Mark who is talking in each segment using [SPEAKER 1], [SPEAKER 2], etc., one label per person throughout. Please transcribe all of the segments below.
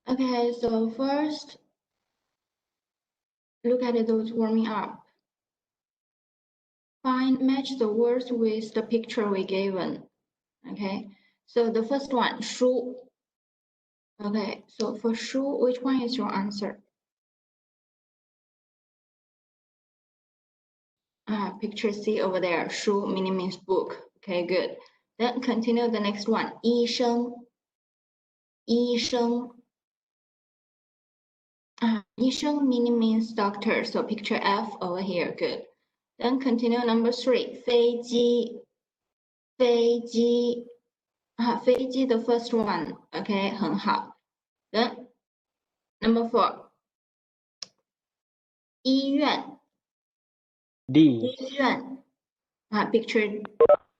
[SPEAKER 1] Okay, so first, look at those warming up. Match the words with the picture we given. Okay, so the first one, 书. Okay, so for 书, which one is your answer? Picture C over there, 书 means book. Okay, good. Then continue the next one, 医生. 医生. 医生 means doctor, so picture F over here, good. Then continue number 3, 飞机. 飞机. 飞机 the first one, okay, 很好. Then number 4, 医院.
[SPEAKER 2] D.
[SPEAKER 1] 医院. Picture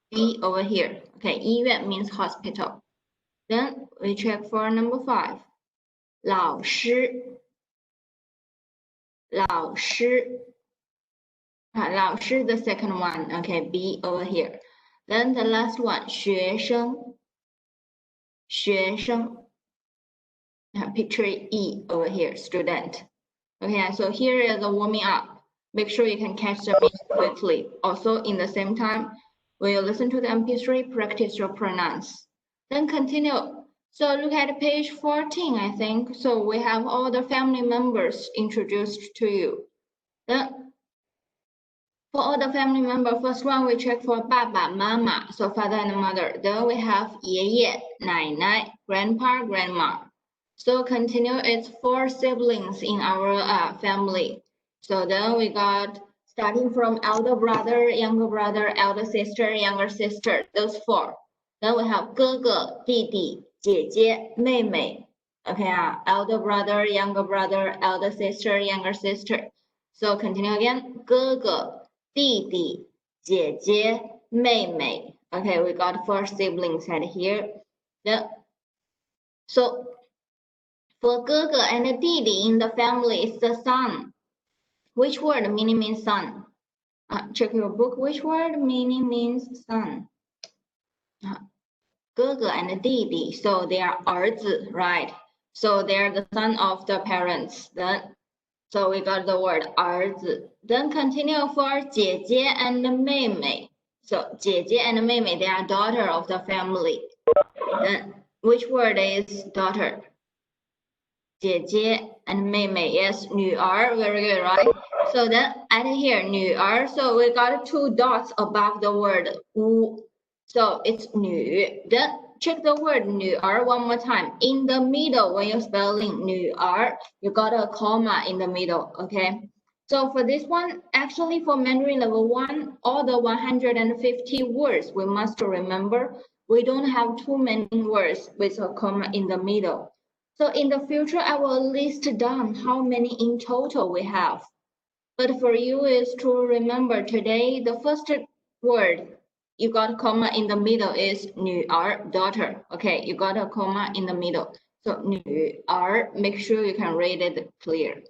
[SPEAKER 1] D over here. Okay, 医院 means hospital. Then we check for number 5. 老师. 老师. 老师 the second one. Okay, B over here. Then the last one, 学生. 学生. Picture E over here, student. Okay, so here is the warming up. Make sure you can catch the meaning quickly. Also, in the same time, when you listen to the MP3, practice your pronouns. Then continue. So look at page 14, I think. So we have all the family members introduced to you. Then for all the family members, first one we check for 爸爸妈妈, so father and mother. Then we have 爷爷奶奶, grandpa, grandma. So continue, it's 4 siblings in our family. So then we got starting from elder brother, elder sister, younger sister, those 4. Then we have 哥哥弟弟姐姐妹妹. Okay, elder brother, elder sister, younger sister. So continue again, 哥哥弟弟姐姐妹妹. Okay, we got 4 siblings right here. Then, so for 哥哥 and 弟弟 in the family is the son. Which word meaning means son? Check your book. Which word meaning means son? 哥哥 and 弟弟, so they are 儿子, right? So they are the son of the parents. Then, so we got the word 儿子. Then continue for 姐姐 and 妹妹. So 姐姐 and 妹妹, they are daughter of the family. Then which word is daughter? 姐姐 and 妹妹, yes, 女儿, very good, right? So then add here, 女儿, so we got 2 dots above the word 屋, so it's 女. Then check the word 女儿 one more time. In the middle, when you're spelling 女儿, you got a comma in the middle, okay? So for this one, actually for Mandarin level 1, all the 150 words we must remember. We don't have too many words with a comma in the middle. So in the future, I will list down how many in total we have. But for you is to remember today, the first word you got comma in the middle is 女儿, daughter. Okay, you got a comma in the middle. So 女儿, make sure you can read it clear.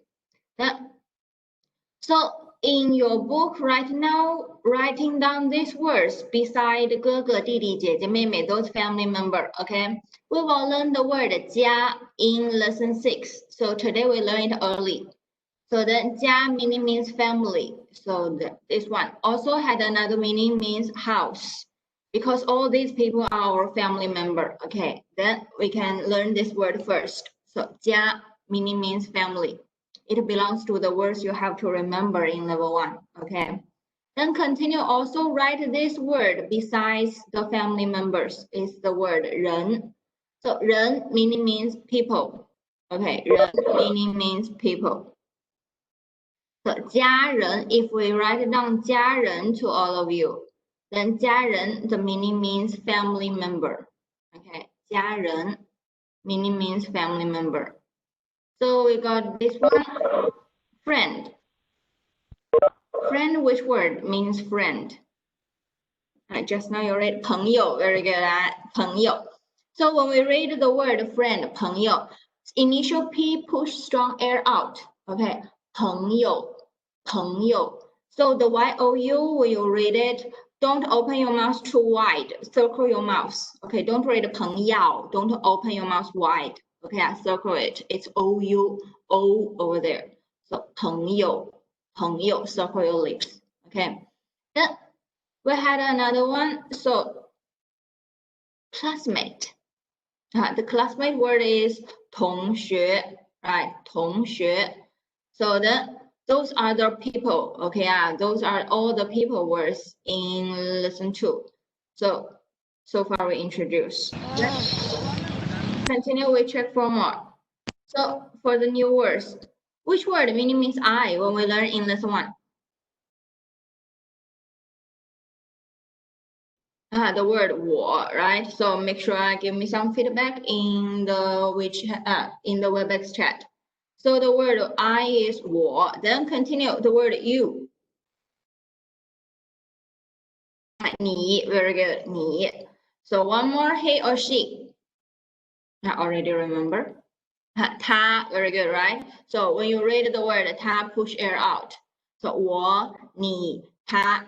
[SPEAKER 1] So in your book right now, writing down these words beside 哥哥弟弟姐姐妹妹, those family member, okay? We will learn the word 家 in lesson 6. So today we learn it early. So then 家 meaning means family. So this one also had another meaning means house. Because all these people are our family member, okay? Then we can learn this word first. So 家 meaning means family. It belongs to the words you have to remember in level 1, okay? Then continue, also write this word besides the family members is the word 人. So 人 meaning means people, okay? 人 meaning means people. So 家人, if we write down 家人 to all of you, then 家人 the meaning means family member, okay? 家人 meaning means family member. So we got this one, friend. Friend, which word means friend? Just now you read 朋友, very good, 朋友. So when we read the word friend, 朋友, initial P push strong air out, okay? 朋友, 朋友. So the Y-O-U, when you read it, don't open your mouth too wide, circle your mouth, okay? Don't read 朋友, don't open your mouth wide, Okay, I circle it. It's O-U, O over there. So 朋友, 朋友, circle your lips. Okay. Then we had another one. So classmate. The classmate word is 同学, right? 同学. So then those are the people. Okay, those are all the people words in lesson 2. So far we introduced. Let's continue. We check for more. So for the new words, which word meaning means I when we learn in lesson 1? The word 我, right? So make sure give me some feedback in the WebEx chat. So the word I is 我, then continue the word you. 你, very good, 你. So one more, he or she. I already remember. 他, very good, right? So when you read the word 他, push air out. So 我, 你, 他,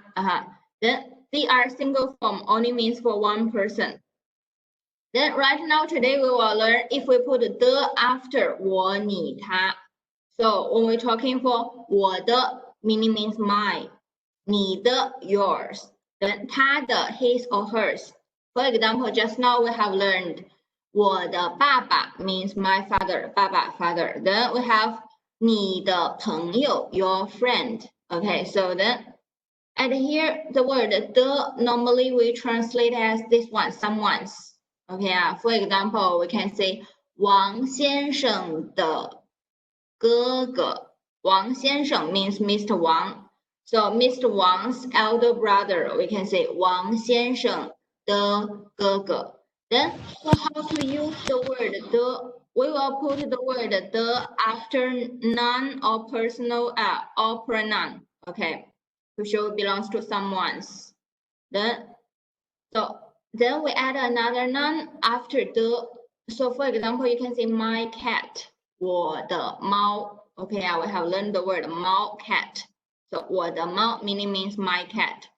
[SPEAKER 1] Then they are single form, only means for one person. Then right now today we will learn if we put the after 我, 你, 他. So when we're talking for 我的 meaning means my, 你的 yours, then 他的 his or hers. For example, just now we have learned 我的爸爸 means my father, 爸爸 father. Then we have 你的朋友 your friend. Okay, so then and here the word the normally we translate as this one, someone's. Okay, for example, we can say 王先生的哥哥. Wang 先生 means Mr. Wang. So Mr. Wang's elder brother, we can say 王先生的哥哥. Then for how to use the word the, we will put the word the after noun or personal or pronoun. Okay, to show it belongs to someone's. Then we add another noun after the. So for example, you can say my cat, 我的猫. Okay, we have learned the word 猫 cat. So 我的猫 meaning means my cat.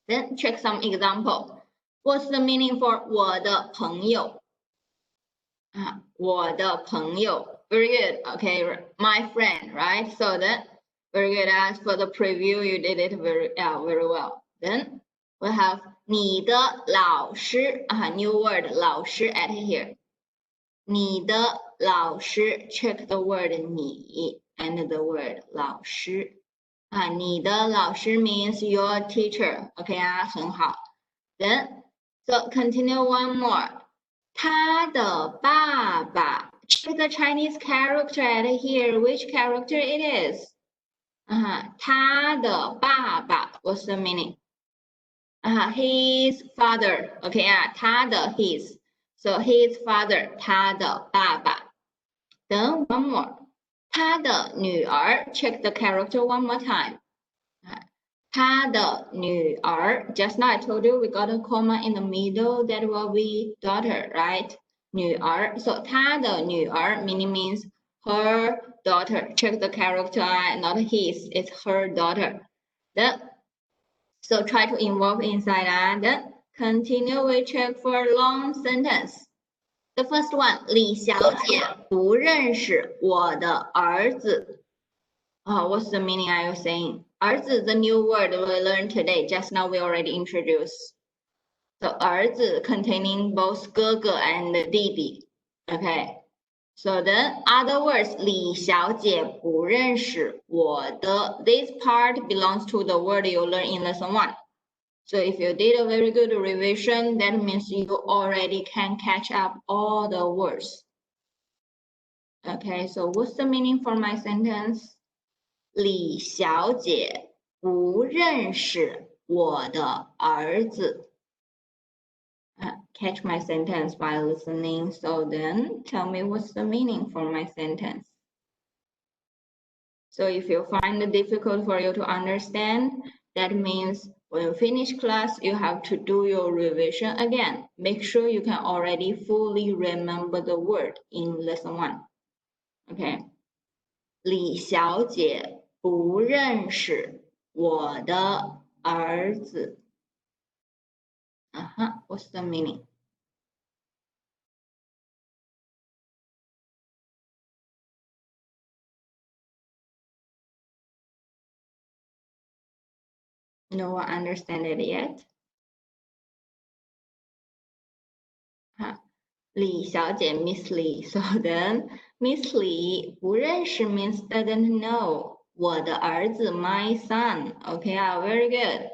[SPEAKER 1] Then check some example. What's the meaning for 我的朋友? 我的朋友. Very good. Okay, my friend, right? So then very good. As for the preview, you did it very well. Then we have 你的老师. New word 老师 at here. 你的老师 check the word 你 and the word 老师. 你的老师 means your teacher. Okay, 很好. Then so continue one more. 他的爸爸. Check the Chinese character at here. Which character it is? 他的爸爸. What's the meaning? His father. Okay, 他的 his. So his father. 他的爸爸. Then one more. 他的女儿. Check the character one more time. 他的女儿. Just now I told you we got a comma in the middle. That will be daughter, right? 女儿. So 他的女儿 meaning means her daughter. Check the character, not his. It's her daughter. Then so try to involve inside and then continue. We check for long sentence. The first one, 李小姐不认识我的儿子. What's the meaning are you saying? 儿子 the new word we learned today. Just now we already introduced. So 儿子 containing both 哥哥 and 弟弟. Okay. So then other words, 李小姐不认识我的. This part belongs to the word you learn in lesson 1. So if you did a very good revision, that means you already can catch up all the words. Okay, so what's the meaning for my sentence? 李小姐不认识我的儿子. Catch my sentence by listening. So then tell me what's the meaning for my sentence. So if you find it difficult for you to understand, that means when you finish class, you have to do your revision again. Make sure you can already fully remember the word in lesson 1. Okay. 李小姐不认识我的儿子. What's the meaning? No one understand it yet? 李小姐 Miss Lee. So then Miss Lee 不认识 means doesn't know. 我的儿子 my son. Okay, very good.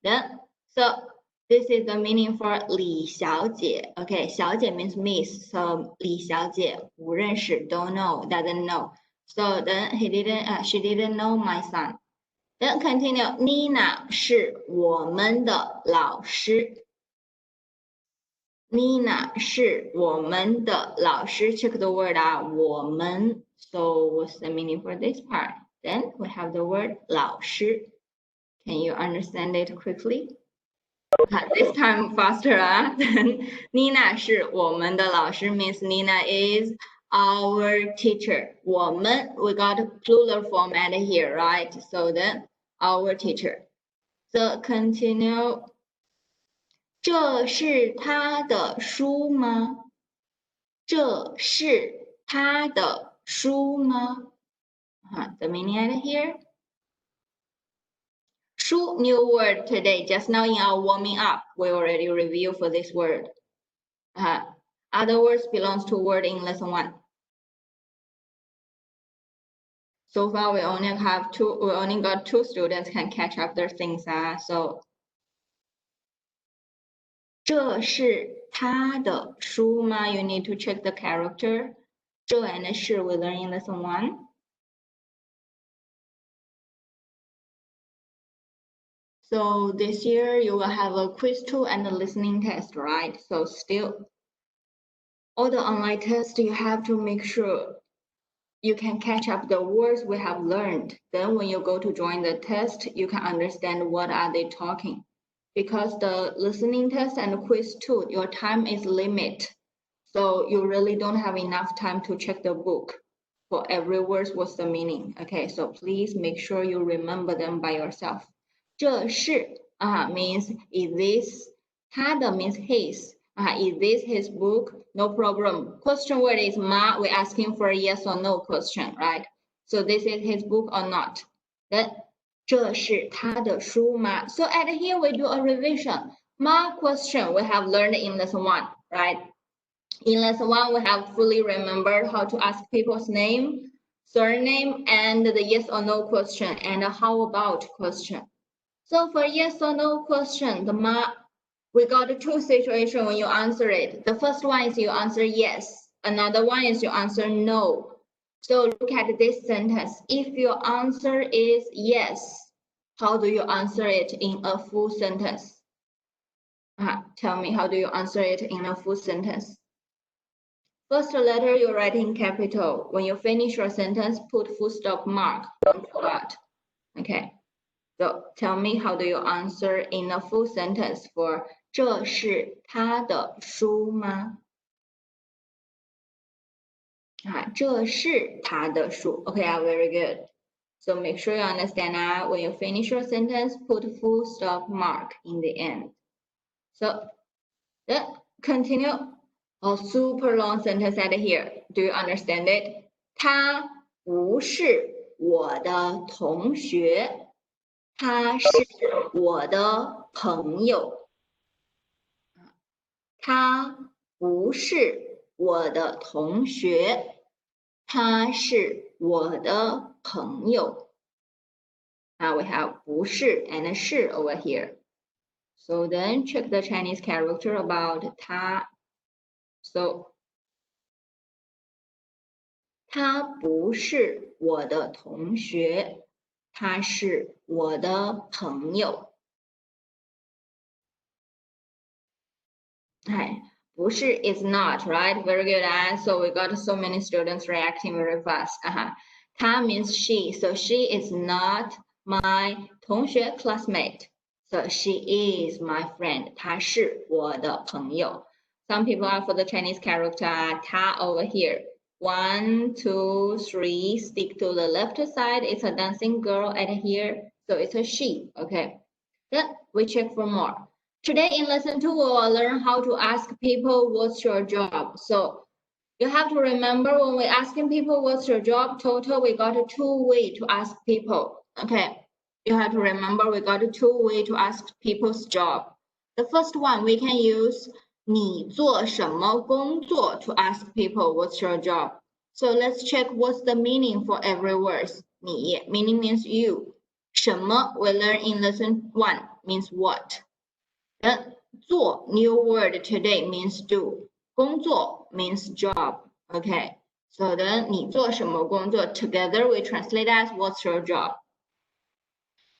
[SPEAKER 1] Then so this is the meaning for 李小姐. Okay, 小姐 means miss. So 李小姐不认识 don't know, doesn't know. So then she didn't know my son. Then continue. Nina 是我们的老师。Nina 是我们的老师。Check the word out. 我们. So what's the meaning for this part? Then we have the word 老师. Can you understand it quickly? This time faster. Then Nina 是我们的老师 means Nina is our teacher. 我们 we got plural form at here, right? So then our teacher. So continue. 这是他的书吗？这是他的书吗？The meaning at here. 书 new word today. Just now in our warming up, we already review for this word. Other words belongs to word in lesson 1. So far, we only got 2 students can catch up their things. So 这是他的书吗 You need to check the character. 这 and 是 we learn in lesson 1. So this year you will have a quiz 2 and a listening test, right? So still, all the online tests you have to make sure you can catch up the words we have learned. Then when you go to join the test, you can understand what are they talking. Because the listening test and quiz 2, your time is limit. So you really don't have enough time to check the book. For every word, what's the meaning? Okay, so please make sure you remember them by yourself. 这是 means is this. 他的 means his. Is this his book? No problem. Question word is ma. We're asking for a yes or no question, right? So this is his book or not? Then 这是他的书吗? So at here we do a revision. Ma question we have learned in lesson 1, right? In lesson 1, we have fully remembered how to ask people's name, surname, and the yes or no question, and how about question. So for yes or no question, we got 2 situations when you answer it. The first one is you answer yes. Another one is you answer no. So look at this sentence. If your answer is yes, how do you answer it in a full sentence? Tell me, how do you answer it in a full sentence? First letter you write in capital. When you finish your sentence, put full stop mark. Don't forget. Okay. So tell me, how do you answer in a full sentence for 这是他的书吗？这是他的书。Okay, very good. So make sure you understand that when you finish your sentence, put full stop mark in the end. So then continue. A super long sentence at here. Do you understand it? 他不是我的同学，他是我的朋友。他不是我的同学，他是我的朋友。Now we have 不是 and 是 over here. So then check the Chinese character about 他。So 他不是我的同学，他是我的朋友。不是 is not, right? Very good. So we got so many students reacting very fast. 他 means she, so she is not my 同学 classmate. So she is my friend. 她是我的朋友。Some people are for the Chinese character 他 over here. 1, 2, 3, stick to the left side. It's a dancing girl at here. So it's a she, okay? Then we check for more. Today in lesson 2, we will learn how to ask people, what's your job? So you have to remember when we're asking people, what's your job? Total, we got 2 ways to ask people, okay? you have to remember we got two ways to ask people's job. The first one, we can use 你做什么工作 to ask people what's your job. So let's check what's the meaning for every word. 你 meaning means you. 什么 we learn in lesson 1 means what. Then 做 new word today means do. 工作 means job. Okay. So then 你做什么工作 together we translate as what's your job.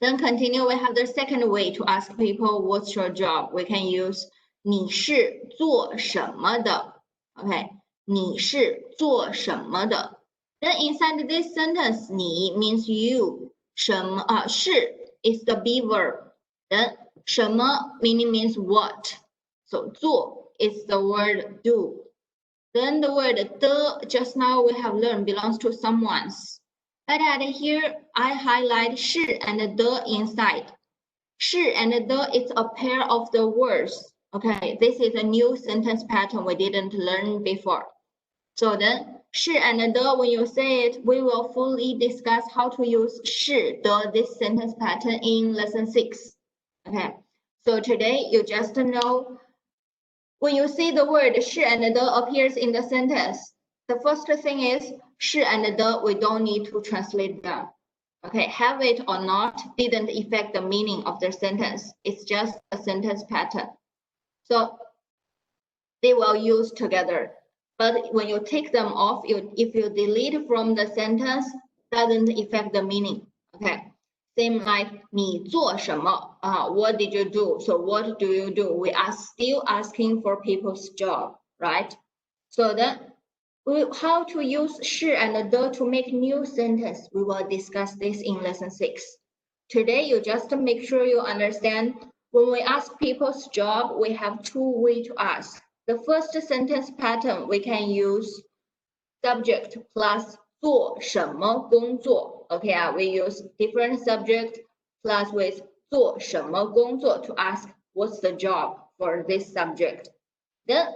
[SPEAKER 1] Then continue, we have the second way to ask people what's your job. We can use 你是做什么的 Okay. 你是做什么的 Then inside this sentence, 你 means you. 什么是 is the be verb. Then 什么 meaning means what. So 做 is the word do. Then the word the just now we have learned belongs to someone's. But at here I highlight 是 and the inside. 是 and the is a pair of the words. Okay, this is a new sentence pattern we didn't learn before. So then 是 and the, when you say it, we will fully discuss how to use 是 the this sentence pattern in lesson 6. Okay, so today you just know when you see the word 是 and the appears in the sentence, the first thing is 是 and the, we don't need to translate them. Okay, have it or not didn't affect the meaning of the sentence. It's just a sentence pattern. So they will use together. But when you take them off, if you delete from the sentence, doesn't affect the meaning. Okay, same like 你做什么 what did you do? So what do you do? We are still asking for people's job, right? So then how to use 是 and the to make new sentence. We will discuss this in lesson 6. Today, you just make sure you understand when we ask people's job, we have two ways to ask. The first sentence pattern, we can use subject plus 做什么工作 Okay, we use different subject plus with 做什么工作 to ask what's the job for this subject. Then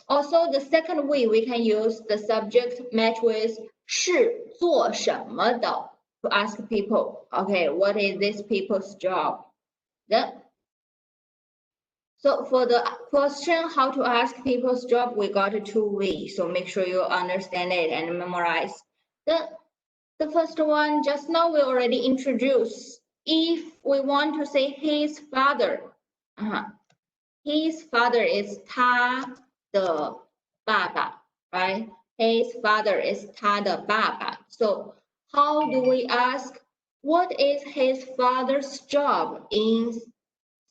[SPEAKER 1] also the second way we can use the subject match with 是做什么的 to ask people, okay, what is this people's job? Then so for the question how to ask people's job, we got two ways. So make sure you understand it and memorize. The first one, just now we already introduced. If we want to say his father, his father is 他的爸爸, right? His father is 他的爸爸. So how do we ask what is his father's job in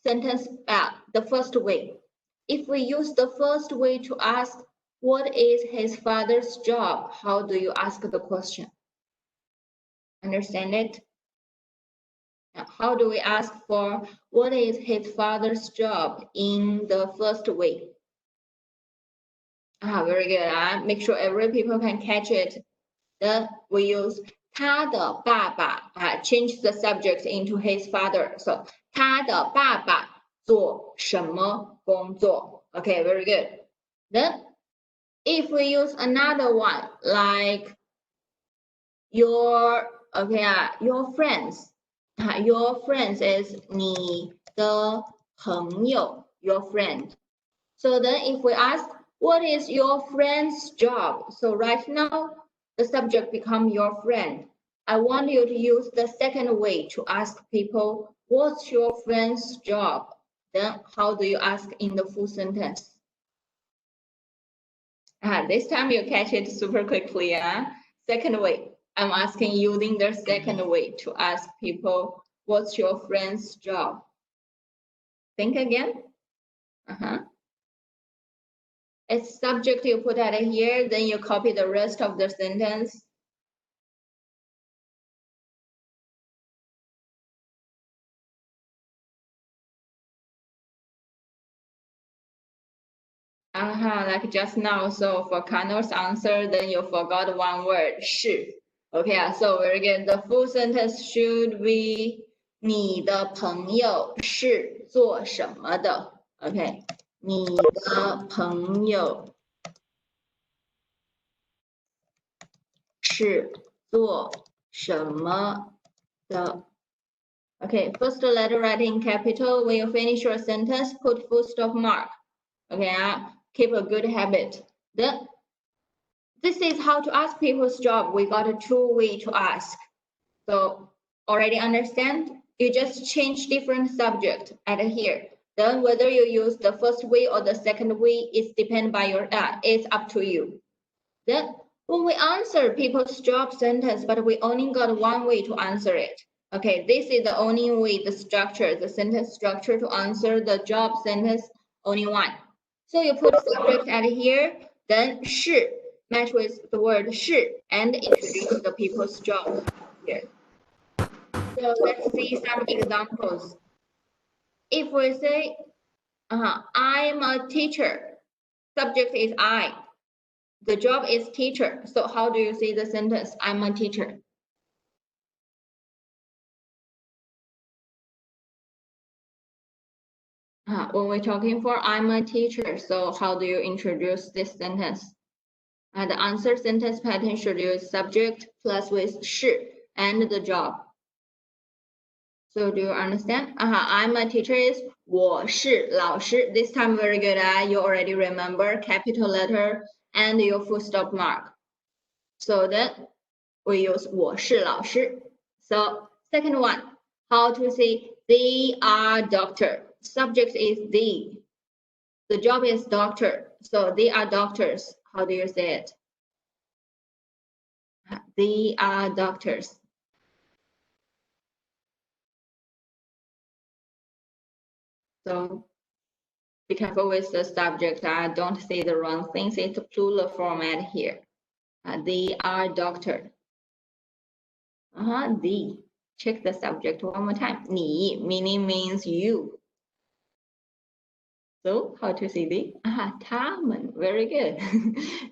[SPEAKER 1] sentence the first way? If we use the first way to ask what is his father's job, how do you ask the question? Understand it? How do we ask for what is his father's job in the first way? Very good. Make sure every people can catch it. Then we use 他的爸爸 change the subject into his father. So 他的爸爸做什么工作? Okay, very good. Then if we use another one like your friends. Your friends is 你的朋友 your friend. So then if we ask what is your friend's job? So right now the subject become your friend. I want you to use the second way to ask people what's your friend's job? Then how do you ask in the full sentence? This time you catch it super quickly. Second way. I'm asking using the second way to ask people, what's your friend's job? Think again. It's subject you put at here, then you copy the rest of the sentence. Like just now. So for Connell's answer, then you forgot one word, 是. Okay, so very good. The full sentence should be 你的朋友是做什么的? Okay, 你的朋友是做什么的? Okay, first letter write in capital. When you finish your sentence, put full stop mark. Okay, keep a good habit. Then this is how to ask people's job. We got a two way to ask. So already understand? You just change different subject at here. Then whether you use the first way or the second way is depend by your it's up to you. Then when we answer people's job sentence, but we only got one way to answer it. Okay, this is the only way, the structure, the sentence structure to answer the job sentence, only one. So you put subject at here, then 是 match with the word 是 and introduce the people's job here. So let's see some examples. If we say, I'm a teacher, subject is I, the job is teacher. So how do you say the sentence, I'm a teacher? When we're talking for I'm a teacher, so how do you introduce this sentence? The answer sentence pattern should use subject plus with 是 and the job. So do you understand? I'm a teacher is 我是老师. This time very good. You already remember capital letter and your full stop mark. So then we use 我是老师. So second one, how to say they are doctor. Subject is they. The job is doctor. So they are doctors. How do you say it? They are doctors. So be careful with the subject. Don't say the wrong things. It's a plural format here. They are doctor. They. Check the subject one more time. 你 meaning means you. So how to say they? 他们. Very good.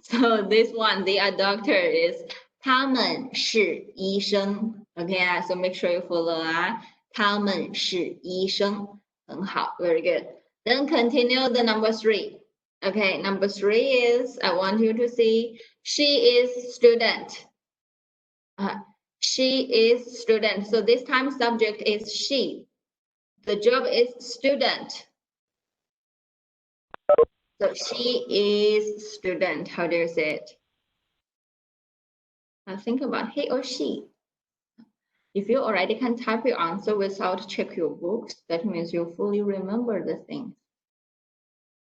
[SPEAKER 1] So this one, they are doctor is 他们是医生. Okay, so make sure you follow. 他们是医生. 很好. Very good. Then continue the number 3. Okay, number 3 is I want you to see she is student. She is student. So this time subject is she. The job is student. So she is student. How do you say it? Now think about he or she. If you already can type your answer without check your books, that means you fully remember the things.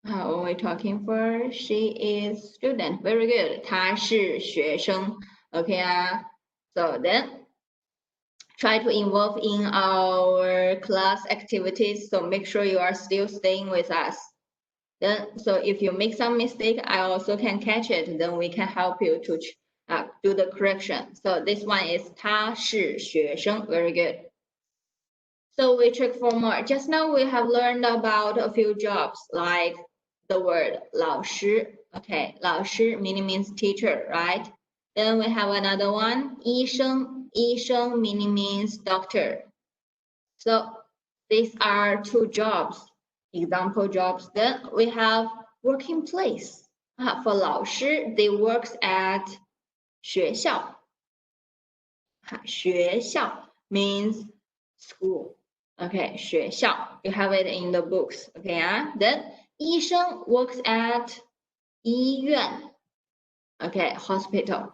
[SPEAKER 1] When we're talking for she is student. Very good. 她是学生. Okay. So then try to involve in our class activities. So make sure you are still staying with us. Then, so if you make some mistake, I also can catch it. Then we can help you to do the correction. So this one is 他是学生. Very good. So we check for more. Just now we have learned about a few jobs like the word 老师. Okay, 老师 meaning means teacher, right? Then we have another one, 医生. 医生 meaning means doctor. So these are two jobs. Example jobs. Then we have working place. For 老师, they works at 学校. 学校 means school. Okay, 学校. You have it in the books. Okay, Then 医生 works at 医院. Okay, hospital.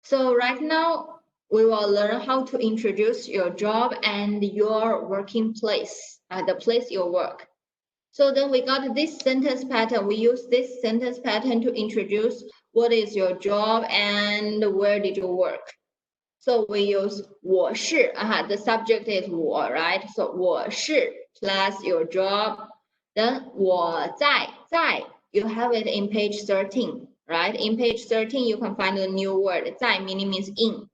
[SPEAKER 1] So right now we will learn how to introduce your job and your working place, the place you work. So then we got this sentence pattern. We use this sentence pattern to introduce what is your job and where did you work. So we use 我是, the subject is 我, right? So 我是 plus your job. Then 我在, you have it in page 13, right? In page 13, you can find a new word. 在 meaning means in.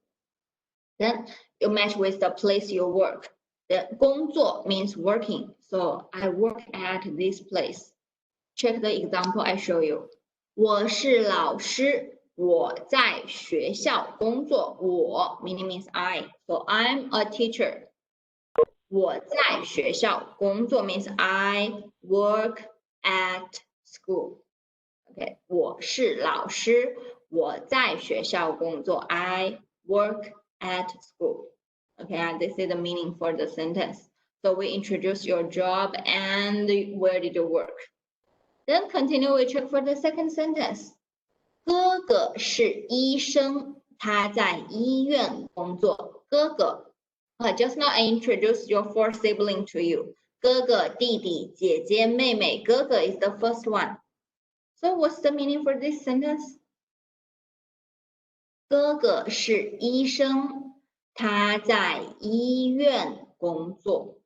[SPEAKER 1] Then you match with the place you work. The 工作 means working. So I work at this place. Check the example I show you. 我是老师，我在学校工作。我 meaning means I. So I'm a teacher. 我在学校工作 means I work at school. Okay, 我是老师，我在学校工作。I work at school. Okay, and this is the meaning for the sentence. So we introduce your job and where did you work. Then continue, we check for the second sentence. 哥哥是医生，他在医院工作。哥哥，just now I introduced your fourth sibling to you. 哥哥、弟弟、姐姐、妹妹。哥哥 is the first one. So what's the meaning for this sentence? 哥哥是医生，他在医院工作。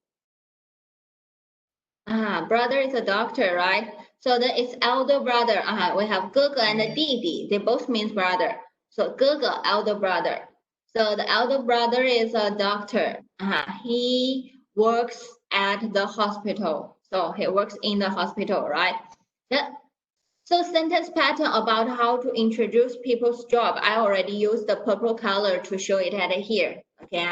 [SPEAKER 1] Brother is a doctor, right? So then it's elder brother. We have 哥哥 and 弟弟. They both means brother. So 哥哥 elder brother. So the elder brother is a doctor. He works at the hospital. So he works in the hospital, right? So sentence pattern about how to introduce people's job. I already used the purple color to show it at here. Okay.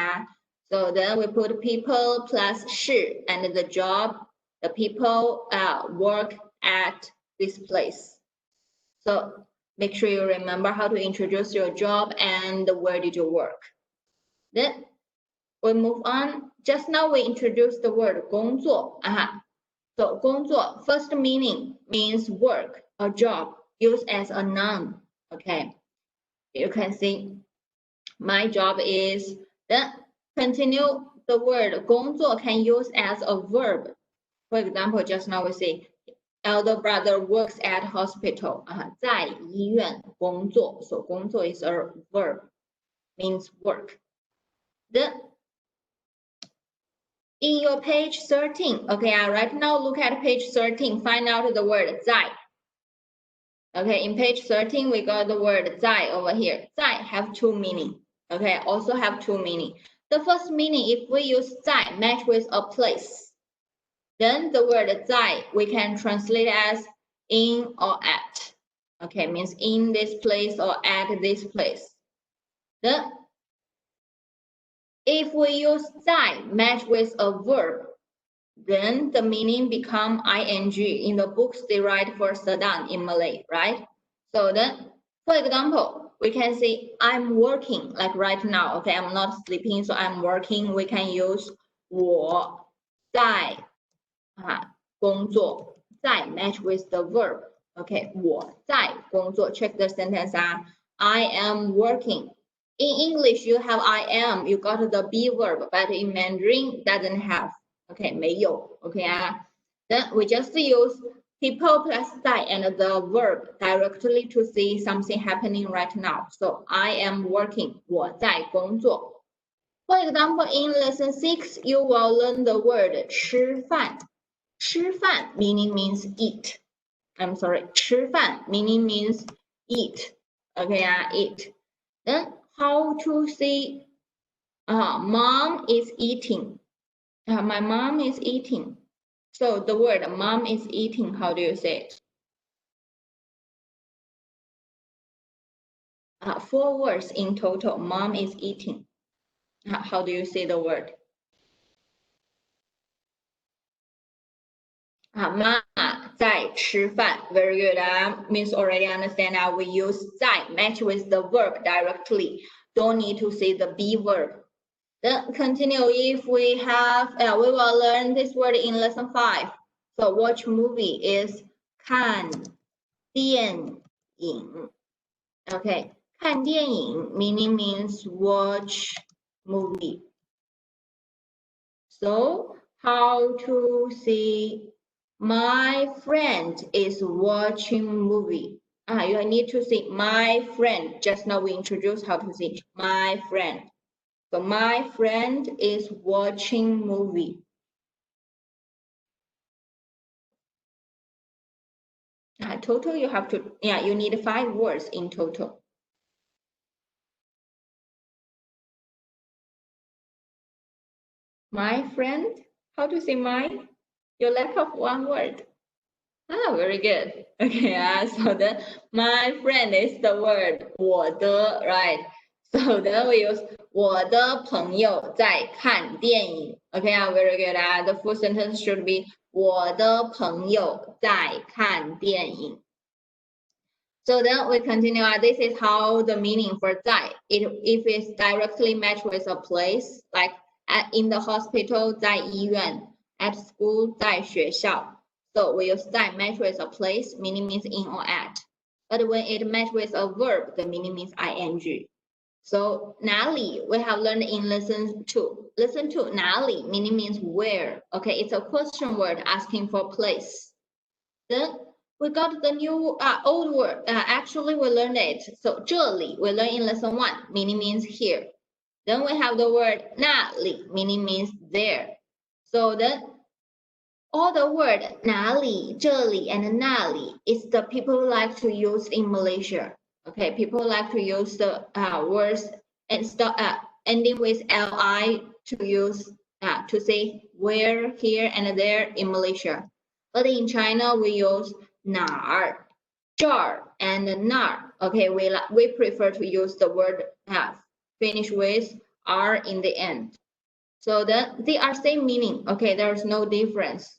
[SPEAKER 1] So then we put people plus 是 and the job. The people work at this place. So make sure you remember how to introduce your job and where did you work. Then we move on. Just now we introduced the word 工作. So 工作 first meaning means work or job used as a noun. Okay. You can see my job is. Then continue the word 工作 can use as a verb. For example, just now we say elder brother works at hospital. 在医院工作. So 工作 is a verb, means work. Then in your page 13, okay, right now look at page 13, find out the word 在. Okay, in page 13, we got the word 在 over here. 在 have two meaning. Okay, also have two meaning. The first meaning, if we use 在 match with a place, then the word 在 we can translate as in or at. Okay, means in this place or at this place. Then if we use 在 match with a verb, then the meaning become ing. In the books, they write for sedang in Malay, right? So then, for example, we can say I'm working, like right now. Okay, I'm not sleeping, so I'm working. We can use 我在工作，在 match with the verb. Okay, 我在工作. Check the sentence. I am working. In English, you have I am. You got the be verb, but in Mandarin doesn't have. Okay, 没有. Okay, then we just use people plus 在 and the verb directly to see something happening right now. So I am working. 我在工作. For example, in lesson 6, you will learn the word 吃饭. 吃饭 meaning means eat. I'm sorry, 吃饭 meaning means eat. Okay, eat. Then how to say mom is eating. My mom is eating. So the word mom is eating, how do you say it? 4 words in total. Mom is eating. How do you say the word? 妈在吃饭. Very good. Means already understand now we use 在 match with the verb directly. Don't need to say the be verb. Then continue. If we have, we will learn this word in lesson 5. So watch movie is 看电影. Okay, 看电影 meaning means watch movie. So how to say my friend is watching movie. You need to say my friend. Just now we introduced how to say my friend. So my friend is watching movie. Total you have to, you need 5 words in total. My friend, how to say my? You lack of 1 word. Very good. Okay, so then my friend is the word 我的, right? So then we use 我的朋友在看电影. Okay, very good. The full sentence should be 我的朋友在看电影. So then we continue. This is how the meaning for 在. If it's directly matched with a place, like in the hospital, 在医院, at school, 在学校. So we use 在 match with a place, meaning means in or at. But when it match with a verb, the meaning means ing. So 哪里 we have learned in lesson 2. Lesson 2, 哪里 meaning means where. Okay, it's a question word asking for place. Then we got the new old word. Actually, we learned it. So 这里 we learned in lesson 1, meaning means here. Then we have the word 那里 meaning means there. So then all the word 哪里, 这里, and 那里 is the people like to use in Malaysia. Okay, people like to use the words and ending with li to use to say where, here, and there in Malaysia. But in China, we use 哪儿, 这儿, and 那儿. Okay, we prefer to use the word finish with r in the end. So then they are same meaning. Okay, there's no difference.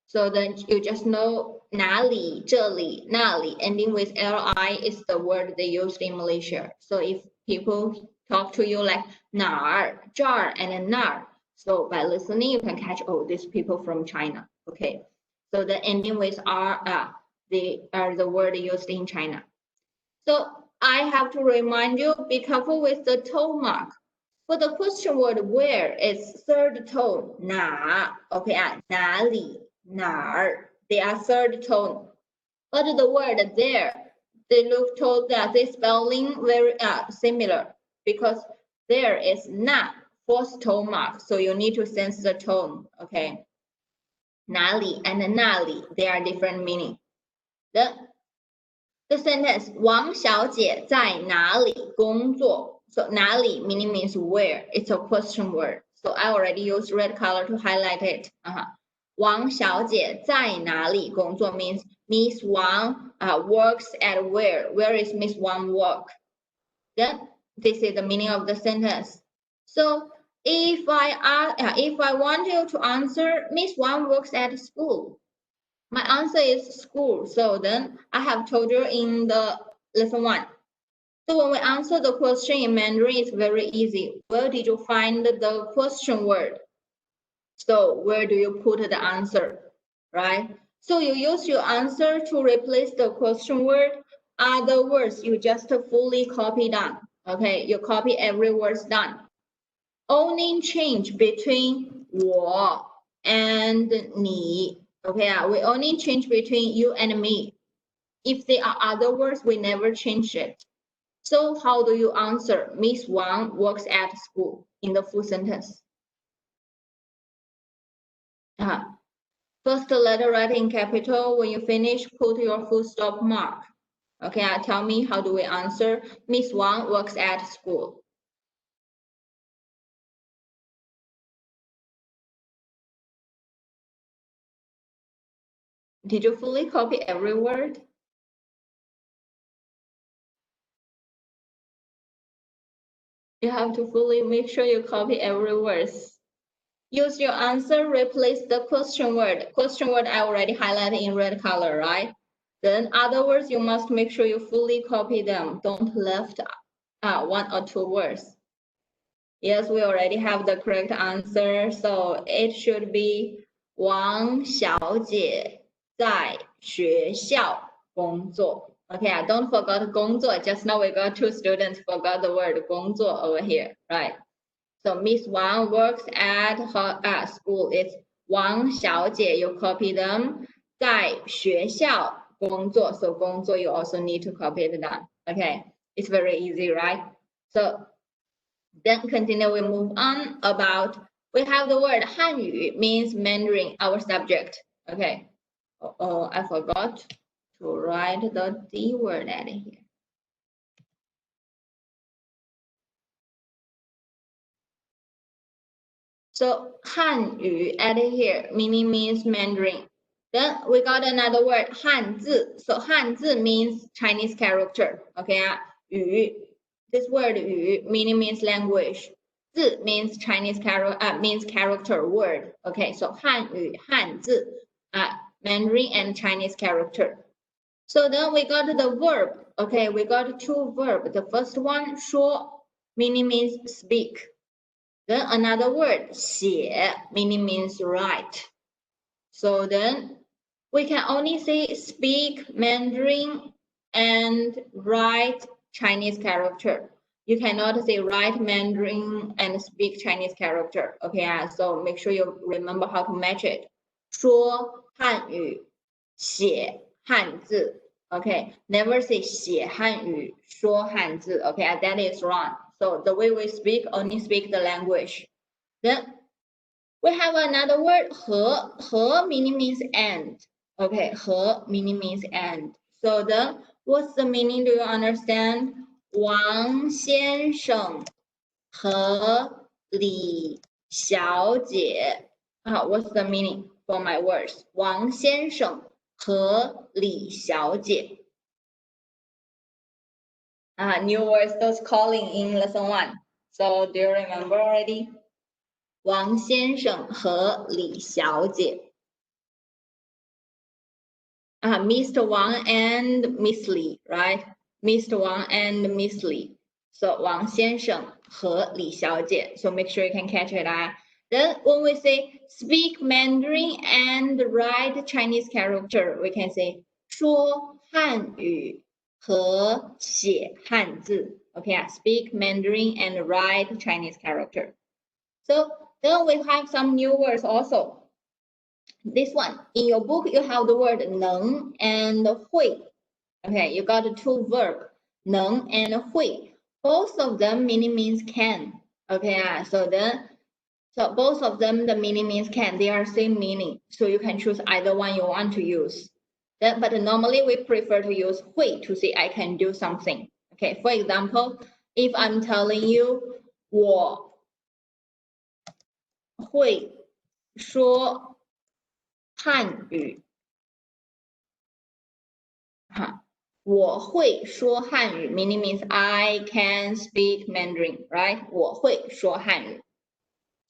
[SPEAKER 1] So then you just know 哪里, 这里, 那里, ending with li is the word they used in Malaysia. So if people talk to you like 哪儿, 这儿, and 那儿, so by listening you can catch, oh, these people from China. Okay, so the ending with r, they are the word used in China. So I have to remind you, be careful with the tone mark. For the question word where, it's third tone, 哪, okay, 哪里, 哪儿, they are third tone. But the word there, they look told that the spelling very similar, because there is 那, fourth tone mark, so you need to sense the tone, okay? 哪里 and 那里, they are different meaning. The sentence 王小姐在哪里工作? So 哪里 meaning means where. It's a question word. So I already used red color to highlight it. 王小姐在哪里工作 means Miss Wang works at where? Where is Miss Wang work? Then this is the meaning of the sentence. So if I want you to answer, Miss Wang works at school. My answer is school. So then I have told you in the lesson 1. So when we answer the question in Mandarin, it's very easy. Where did you find the question word? So where do you put the answer, right? So you use your answer to replace the question word. Other words, you just fully copy down. Okay, you copy every word done. Only change between 我 and 你. Okay, we only change between you and me. If there are other words, we never change it. So how do you answer? Miss Wang works at school in the full sentence. First letter write in capital. When you finish, put your full stop mark. Okay, tell me, how do we answer? Miss Wang works at school. Did you fully copy every word? You have to fully make sure you copy every word. Use your answer, replace the question word. Question word I already highlighted in red color, right? Then other words, you must make sure you fully copy them. Don't left 1 or 2 words. Yes, we already have the correct answer. So it should be 王小姐在学校工作. Okay, don't forget 工作. Just now we got 2 students forgot the word 工作 over here, right? So Miss Wang works at her school. It's 王小姐. You copy them. 在学校工作. So 工作 you also need to copy it down. Okay, it's very easy, right? So then continue, we move on about, we have the word 汉语 means Mandarin, our subject. Okay. Oh, I forgot to write the D word at here. So 汉语 at here, meaning means Mandarin. Then we got another word 汉字. So 汉字 means Chinese character. Okay, 语. This word 语 meaning means language. 字 means Chinese means character word. Okay, so 汉语, 汉字, Mandarin and Chinese character. So then we got the verb Okay, we got two verbs. The first one, 说, meaning means speak. Then another word, 写, meaning means write. So then we can only say speak Mandarin and write Chinese character. You cannot say write Mandarin and speak Chinese character. Okay, so make sure you remember how to match it. 说汉语，写汉字. Okay, never say 写汉语，说汉字. Okay, that is wrong. So the way we speak, only speak the language. Then we have another word, 和 meaning means and. Okay, 和 meaning means and. So then, what's the meaning? Do you understand? 王先生和李小姐. What's the meaning for my words? 王先生和李小姐. New words, those calling in lesson 1. So do you remember already? 王先生和李小姐. Mr. Wang and Miss Li, right? Mr. Wang and Miss Li. So 王先生和李小姐. So make sure you can catch it. Then when we say speak Mandarin and write Chinese character, we can say 说汉语和写汉字. Okay, speak Mandarin and write Chinese character. So then we have some new words also. This one, in your book, you have the word 能 and 会. Okay, you got two verbs, 能 and 会. Both of them meaning means can. Okay, so both of them, the meaning means can. They are same meaning. So you can choose either one you want to use. But normally we prefer to use 会 to say I can do something. Okay, for example, if I'm telling you 我会说汉语，我会说汉语 meaning means I can speak Mandarin, right? 我会说汉语.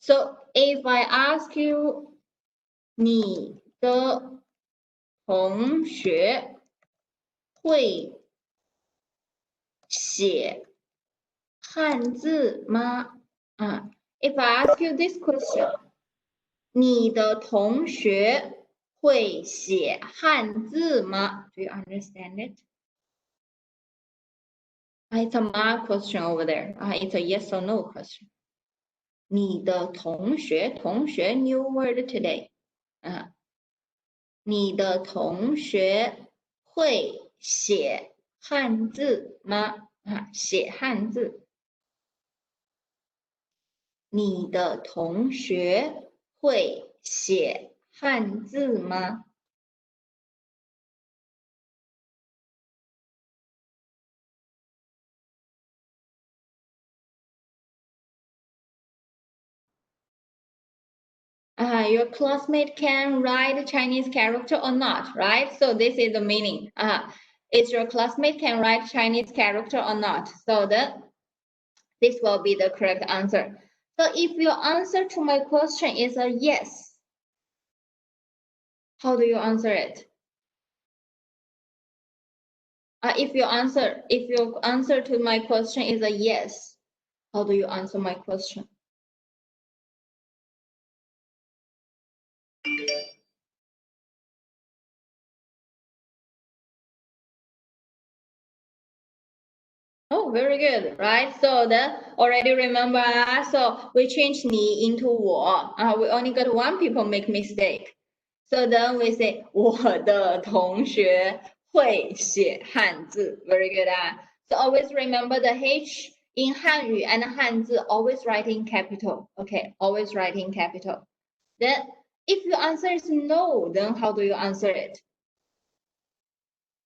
[SPEAKER 1] So if I ask you, 你的同学会写汉字吗? If I ask you this question, 你的同学会写汉字吗? Do you understand it? It's a mark question over there. It's a yes or no question. 你的同学 new word today. 你的同学会写汉字吗？写汉字。你的同学会写汉字吗？Your classmate can write Chinese character or not, right? So this is the meaning. Is your classmate can write Chinese character or not? So this will be the correct answer. So if your answer to my question is a yes, how do you answer it? If your answer to my question is a yes, how do you answer my question? Oh, very good, right? So then already remember, so we changed 你 into 我. We only got one people make mistake. So then we say 我的同学会写汉字. Very good. So always remember the H in 汉语 and 汉字 always write in capital. Okay, always write in capital. Then if your answer is no, then how do you answer it?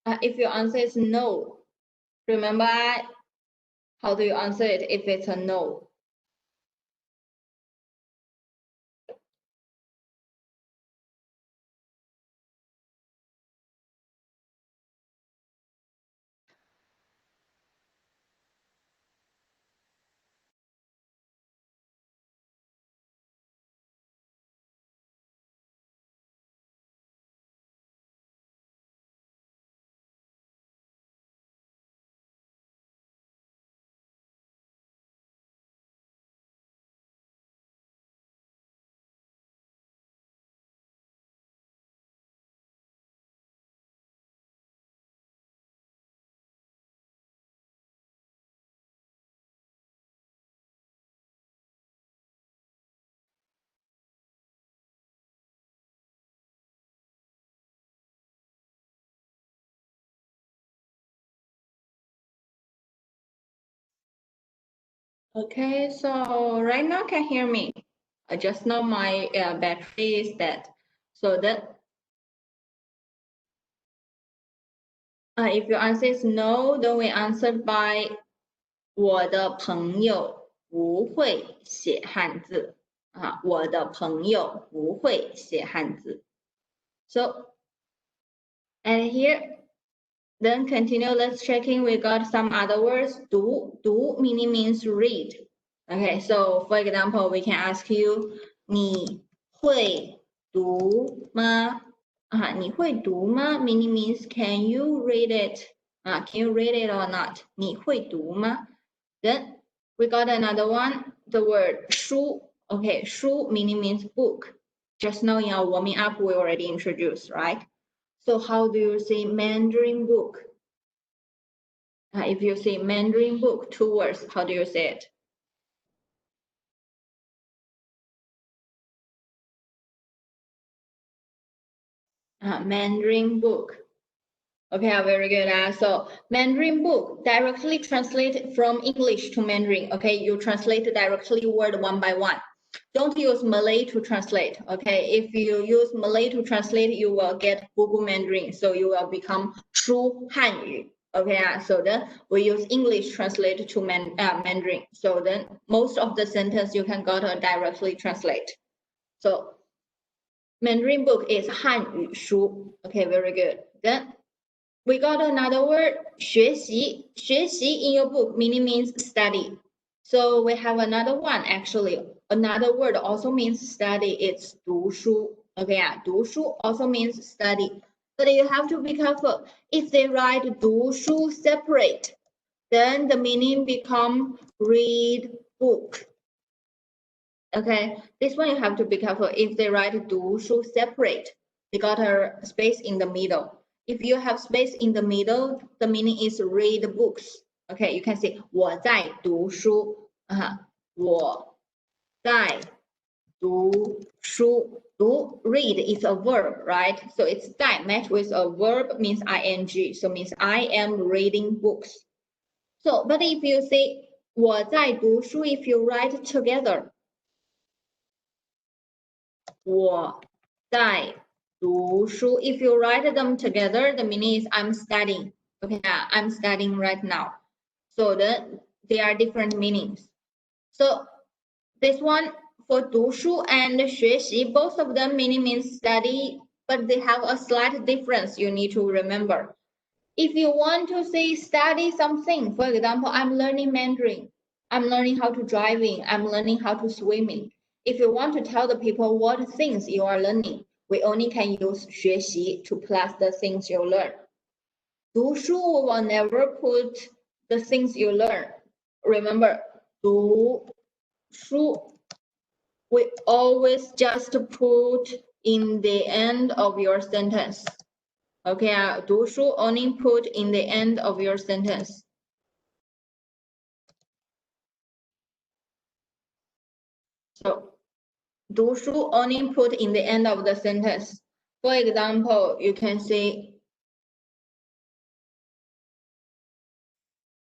[SPEAKER 1] If your answer is no, remember how do you answer it if it's a no? Okay, so right now can hear me. Just now my battery is dead. So that if your answer is no, then we answer by 我的朋友不会写汉字啊，我的朋友不会写汉字。So and here then continue. Let's checking. We got some other words. 读 meaning means read. Okay, so for example, we can ask you 你会读吗？你会读吗 meaning means can you read it? Can you read it or not? 你会读吗 Then we got another one, the word 书. Okay, 书 meaning means book. Just now in our warming up, we already introduced, right? So how do you say Mandarin book? If you say Mandarin book, 2 words, how do you say it? Mandarin book. Okay, very good. So Mandarin book directly translate from English to Mandarin. Okay, you translate directly word one by one. Don't use Malay to translate. Okay, if you use Malay to translate, you will get Google Mandarin. So you will become true Hanyu. Okay, so then we use English translate to Mandarin. So then most of the sentence you can go to directly translate. So Mandarin book is 汉语书. Okay, very good. Then we got another word, 学习. 学习 in your book meaning means study. So we have another one actually. Another word also means study. It's 读书. Okay, 读书 also means study. But you have to be careful. If they write 读书 separate, then the meaning become read book. Okay, this one you have to be careful. If they write 读书 separate, they got a space in the middle. If you have space in the middle, the meaning is read books. Okay, you can say 我在读书. 我在读书. 读 read is a verb, right? So it's 在 matched with a verb means ing. So means I am reading books. So, but if you say 我在读书, if you write together, 我在读书. If you write them together, the meaning is I'm studying. Okay, I'm studying right now. So they are different meanings. So this one for 读书 and 学习, both of them meaning means study, but they have a slight difference you need to remember. If you want to say study something, for example, I'm learning Mandarin, I'm learning how to driving, I'm learning how to swimming. If you want to tell the people what things you are learning, we only can use 学习 to plus the things you learn. 读书 will never put the things you learn. Remember, 读书 we always just put in the end of your sentence. Okay, 读书 only put in the end of your sentence. So 读书 only put in the end of the sentence. For example, you can say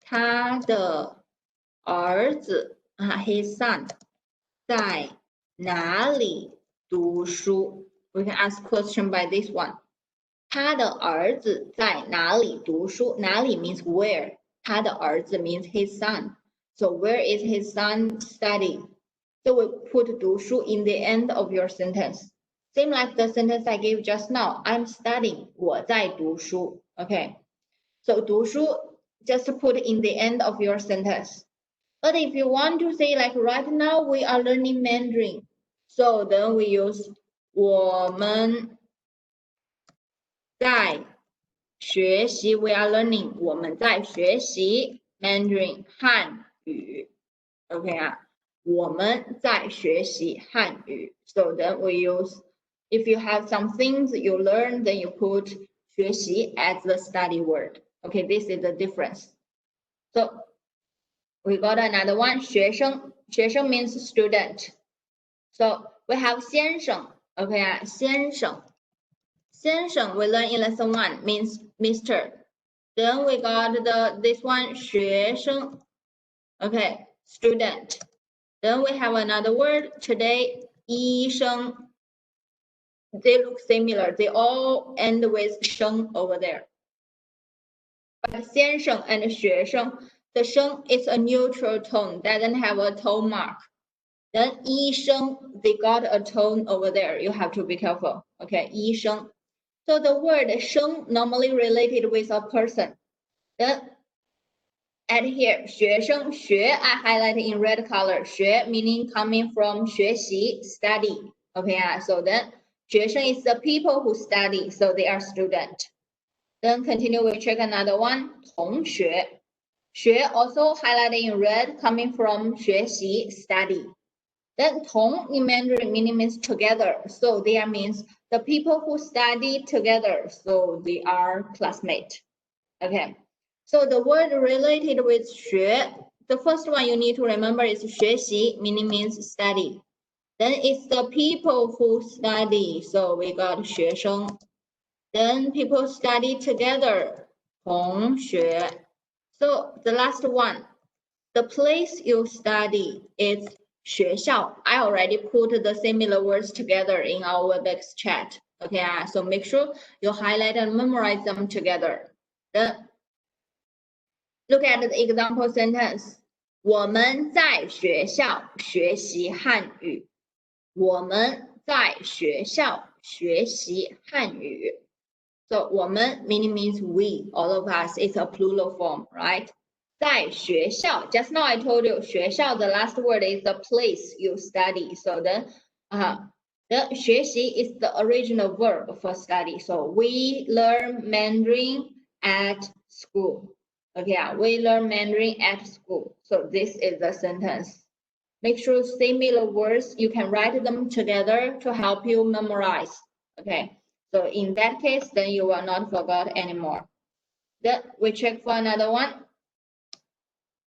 [SPEAKER 1] 他的儿子his son 在哪里读书? We can ask question by this one. 他的儿子在哪里读书? 哪里 means where. 他的儿子 means his son. So where is his son studying? So we put 读书 in the end of your sentence. Same like the sentence I gave just now. I'm studying. 我在读书. Okay. So 读书 just put in the end of your sentence. But if you want to say like right now we are learning Mandarin. So then we use 我们在学习 we are learning 我们在学习 Mandarin 汉语 OK 我们在学习汉语 so then we use if you have some things you learn then you put 学习 as the study word okay this is the difference so we got another one 学生 means student so we have 先生 okay 先生先生 we learn in lesson 1 means Mr. Then we got this one 学生 okay student. Then we have another word today, 医生. They look similar. They all end with 生 over there. But 先生 and 学生, the 生 is a neutral tone, doesn't have a tone mark. Then 医生, they got a tone over there. You have to be careful. Okay, 医生. So the word 生 normally related with a person. Then at here, 学生, 学 I highlighted in red color. 学 meaning coming from 学习, study. Okay, so then 学生 is the people who study, so they are student. Then continue, we check another one, 同学. 学 also highlighted in red, coming from 学习, study. Then 同 in Mandarin meaning means together, so there means the people who study together, so they are classmates. Okay, so the word related with 学, the first one you need to remember is 学习, meaning means study. Then it's the people who study, so we got 学生. Then people study together, 同学. So the last one, the place you study is 学校. I already put the similar words together in our WebEx chat. Okay, so make sure you highlight and memorize them together. Then look at the example sentence. 我们在学校学习汉语。我们在学校学习汉语。So 我们 meaning means we, all of us. It's a plural form, right? 在学校, just now I told you 学校 the last word is the place you study. So then the 学习 is the original verb for study. So we learn Mandarin at school. Okay, we learn Mandarin at school. So this is the sentence. Make sure similar words, you can write them together to help you memorize. Okay, so in that case, then you will not forget anymore. Then we check for another one.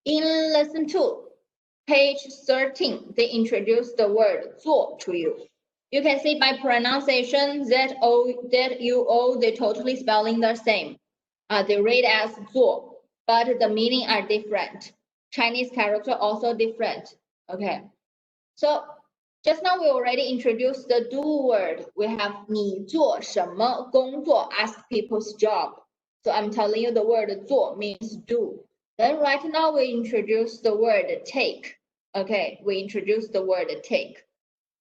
[SPEAKER 1] In lesson 2, page 13, they introduce the word 做 to you. You can see by pronunciation that O, they totally spelling the same. They read as 做, but the meaning are different. Chinese character also different. Okay, so just now we already introduced the do word. We have 你做什么工作 ask people's job. So I'm telling you the word 做 means do. Then right now we introduce the word take. Okay, we introduce the word take.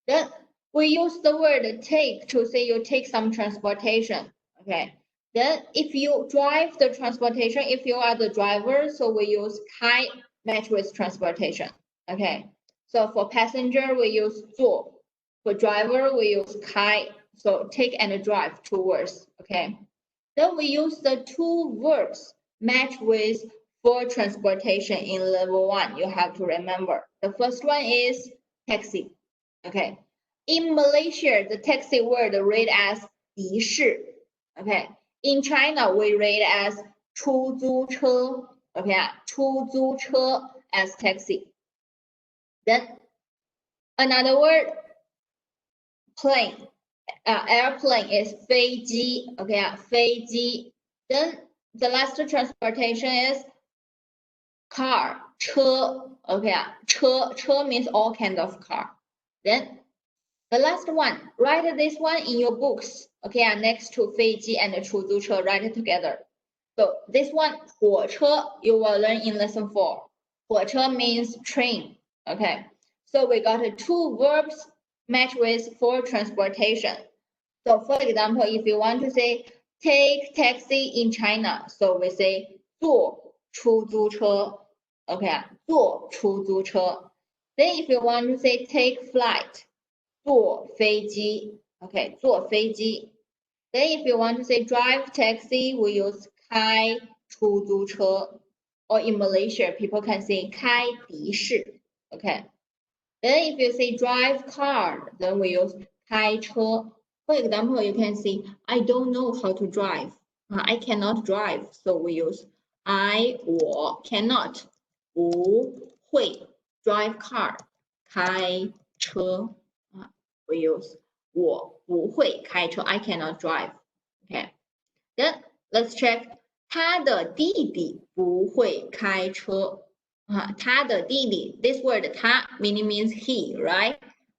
[SPEAKER 1] Then we use the word take to say you take some transportation. Okay. Then if you drive the transportation, if you are the driver, so we use 开 match with transportation. Okay. So for passenger, we use 坐. For driver, we use 开. So take and drive, two words. Okay. Then we use the two verbs match with for transportation in level 1. You have to remember. The first one is taxi. Okay. In Malaysia, the taxi word read as 的士. Okay. In China, we read as 出租车. Okay. 出租车 as taxi. Then another word, plane. Airplane is 飞机. Okay. 飞机. Then the last transportation is car. 车. Okay. 车 means all kinds of car. Then the last one, write this one in your books. Okay, next to 飞机 and 出租车, write it together. So this one, 火车, you will learn in lesson 4. 火车 means train. Okay, so we got two verbs match with for transportation. So for example, if you want to say take taxi in China, so we say 坐出租车. Okay, 坐出租车. Then if you want to say take flight, 坐飞机. Okay, 坐飞机. Then if you want to say drive taxi, we use 开出租车. Or in Malaysia, people can say 开的士. Okay. Then if you say drive car, then we use 开车. For example, you can say I don't know how to drive. I cannot drive, so we use 我 cannot 不会 drive car 开车. We use 我不会开车 I cannot drive. Okay. Then let's check 他的弟弟不会开车.他的弟弟 ，this word 他 meaning means he, right?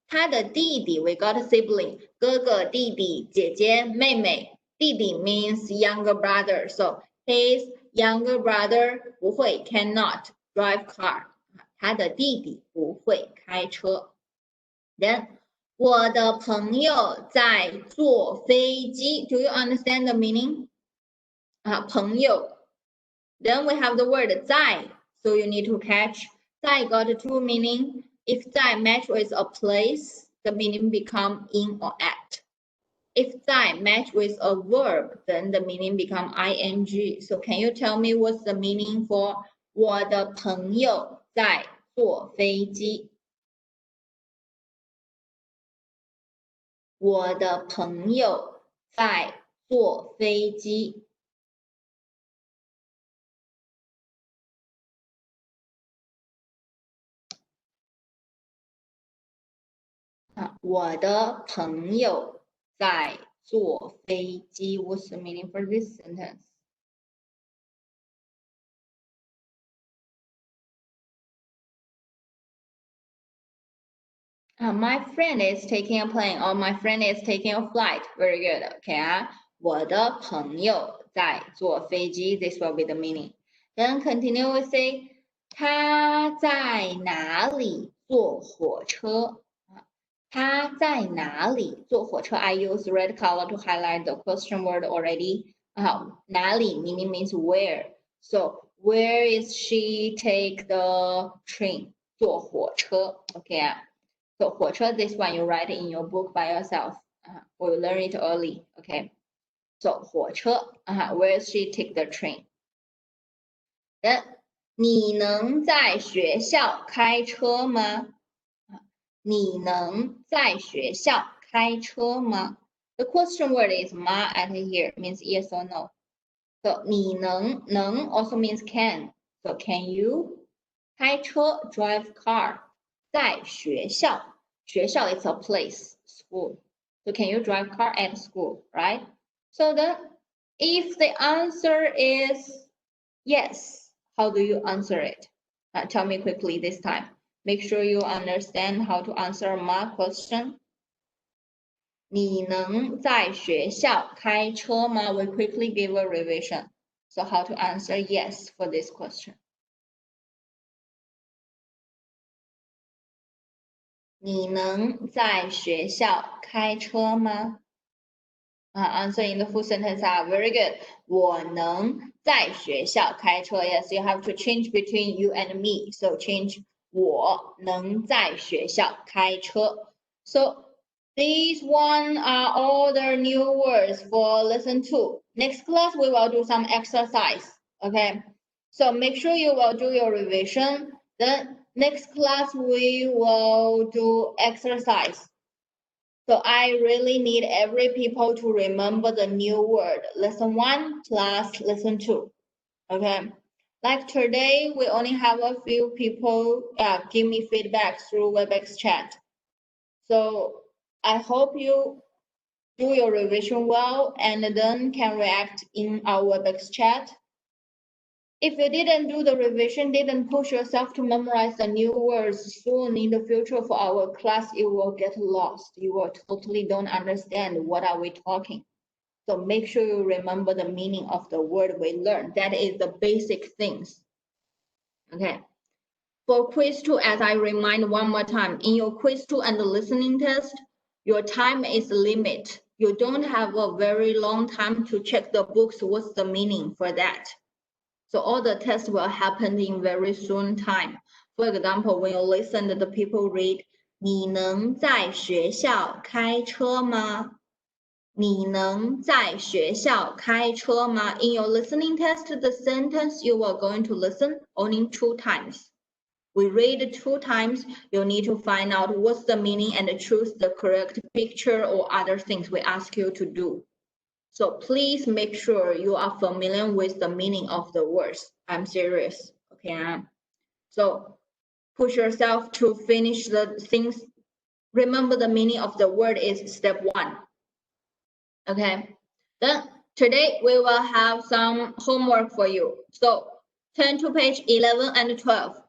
[SPEAKER 1] 他的弟弟 we got a sibling 哥哥、弟弟、姐姐、妹妹。弟弟 means younger brother, so his younger brother 不会 cannot drive car. 他的弟弟不会开车。Then 我的朋友在坐飞机。Do you understand the meaning? 朋友。Then we have the word 在。So you need to catch 在 got two meaning. If 在 match with a place, the meaning become in or at. If 在 match with a verb, then the meaning become ing. So can you tell me what's the meaning for 我的朋友在坐飞机？我的朋友在坐飞机。我的朋友在坐飞机。What's the meaning for this sentence? My friend is taking a plane, or my friend is taking a flight. Very good. Okay. 我的朋友在坐飞机。This will be the meaning. Then continue with say, 他在哪里坐火车？他在哪里坐火车 I use red color to highlight the question word already. 哪里 meaning means where. So where is she take the train? 坐火车 Okay. So 火车 this one you write in your book by yourself. Or you learn it early. Okay. So 火车 where is she take the train? Then 你能在学校开车吗？你能在学校开车吗？ The question word is 吗 at here means yes or no. So 你能 also means can. So can you 开车 drive car 在学校 学校 is a place school. So can you drive car at school, right? So then if the answer is yes, how do you answer it? Tell me quickly this time. Make sure you understand how to answer my question. 你能在学校开车吗？ We quickly give a revision. So how to answer yes for this question. 你能在学校开车吗？Answer in the full sentence are very good. 我能在学校开车 Yes, you have to change between you and me. So change 我能在学校开车 So these one are all the new words for lesson 2. Next class, we will do some exercise. Okay. So make sure you will do your revision. Then next class, we will do exercise. So I really need every people to remember the new word. Lesson 1 plus lesson 2. Okay. Like today, we only have a few people give me feedback through WebEx chat. So I hope you do your revision well and then can react in our WebEx chat. If you didn't do the revision, didn't push yourself to memorize the new words soon in the future for our class, you will get lost. You will totally don't understand what are we talking. So make sure you remember the meaning of the word we learned. That is the basic things. Okay. For quiz 2, as I remind one more time, in your quiz 2 and the listening test, your time is limit. You don't have a very long time to check the books. What's the meaning for that? So all the tests will happen in very soon time. For example, when you listen to the people read, 你能在学校开车吗？你能在学校开车吗？ In your listening test, the sentence you are going to listen only 2 times. We read 2 times. You need to find out what's the meaning and choose the correct picture or other things we ask you to do. So please make sure you are familiar with the meaning of the words. I'm serious. Okay. So push yourself to finish the things. Remember the meaning of the word is step 1. Okay. Then today we will have some homework for you. So turn to page 11 and 12.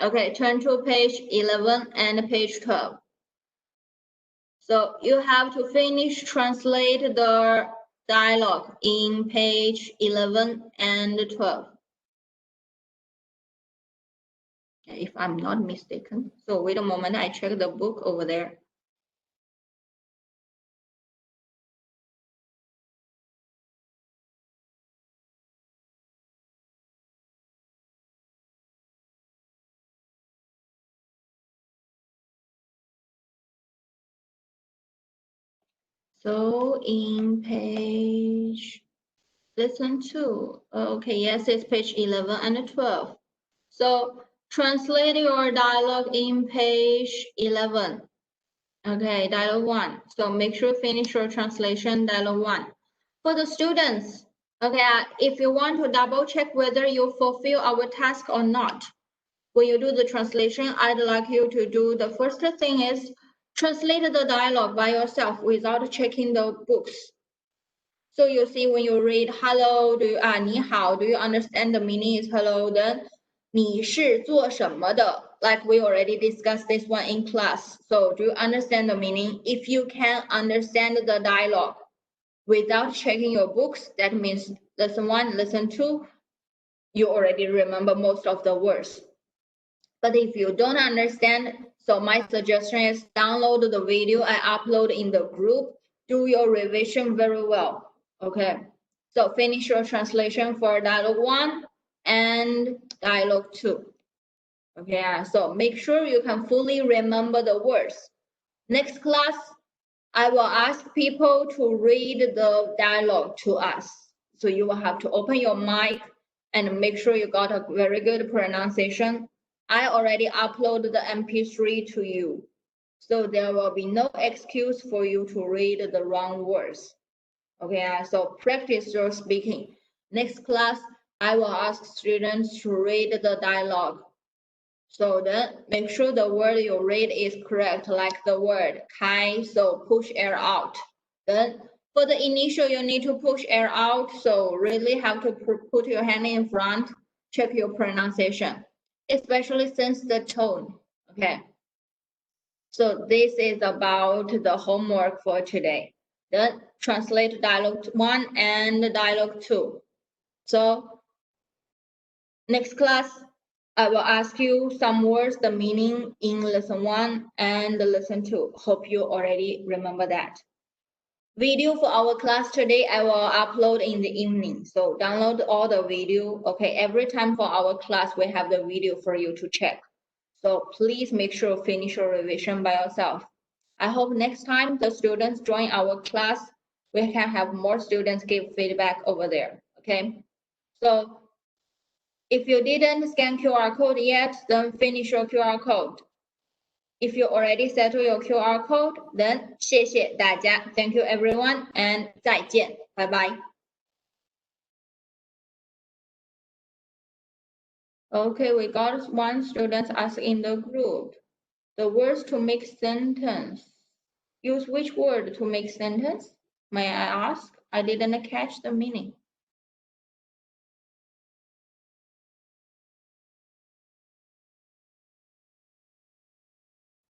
[SPEAKER 1] Okay, turn to page 11 and page 12. So you have to finish translate the dialogue in page 11 and 12. If I'm not mistaken. So wait a moment, I check the book over there. So in page, listen to, okay, yes, it's page 11 and 12. So translate your dialogue in page 11. Okay, dialogue 1. So make sure finish your translation, dialogue 1. For the students, okay, if you want to double check whether you fulfill our task or not, when you do the translation, I'd like you to do the first thing is translate the dialogue by yourself without checking the books. So you see when you read hello, 你好, do you understand the meaning is hello? Then 你是做什么的? Like we already discussed this one in class. So do you understand the meaning? If you can understand the dialogue without checking your books, that means lesson 1, lesson 2, you already remember most of the words. But if you don't understand, so my suggestion is download the video I upload in the group, do your revision very well. Okay, so finish your translation for dialogue 1 and dialogue 2. Okay, so make sure you can fully remember the words. Next class, I will ask people to read the dialogue to us. So you will have to open your mic and make sure you got a very good pronunciation. I already uploaded the MP3 to you. So there will be no excuse for you to read the wrong words. Okay, so practice your speaking. Next class, I will ask students to read the dialogue. So then make sure the word you read is correct, like the word 开, so push air out. Then for the initial, you need to push air out, so really have to put your hand in front, check your pronunciation, especially since the tone, okay? So this is about the homework for today. Then translate dialogue 1 and dialogue 2. So next class, I will ask you some words, the meaning in lesson 1 and lesson 2. Hope you already remember that. Video for our class today, I will upload in the evening. So download all the video. Okay, every time for our class, we have the video for you to check. So please make sure you finish your revision by yourself. I hope next time the students join our class, we can have more students give feedback over there. Okay, so if you didn't scan QR code yet, then finish your QR code. If you already settle your QR code, then 谢谢大家. Thank you everyone and 再见. Bye bye. Okay, we got one student as in the group. The words to make sentence. Use which word to make sentence? May I ask? I didn't catch the meaning.